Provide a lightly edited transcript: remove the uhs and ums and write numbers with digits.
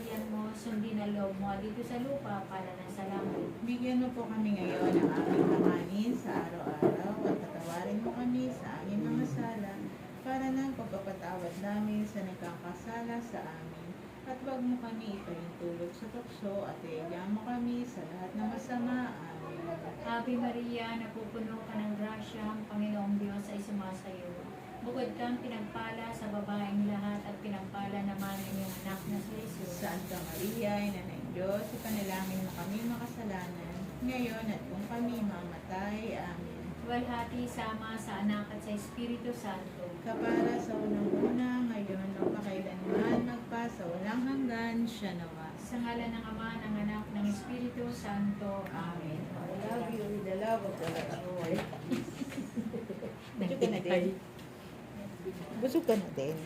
kaharian mo, sundin ang loob mo dito sa lupa para na sa langit. Bigyan mo po kami ngayon ng aming kakanin sa araw-araw at patawarin mo kami sa aming mga sala para ng pagpapatawad namin sa nagkakasala sa amin. At huwag mo kami ipahintulot sa tukso at iyan mo kami sa lahat ng masama. Amen. Ave Maria, napupuno ka ng grasya, ang Panginoong Diyos ay sumasayo. Bukod kang pinagpala sa babaeng lahat at pinagpala naman ang iyong anak na si Jesus. Santa Maria, Ina ng Diyos, ipanalangin mo kami makasalanan, ngayon at kung kami mamatay. Amen. Walhati sama sa anak at sa Espiritu Santo. Kapara sa unang-una, ngayon at makailanman, magpasa walang hanggan, siya nawa. Sa ngalan ng Ama, ng Anak, ng Espiritu Santo. Amen. I love you with the love of the Lord. Busog ka na din. Busog ka na din.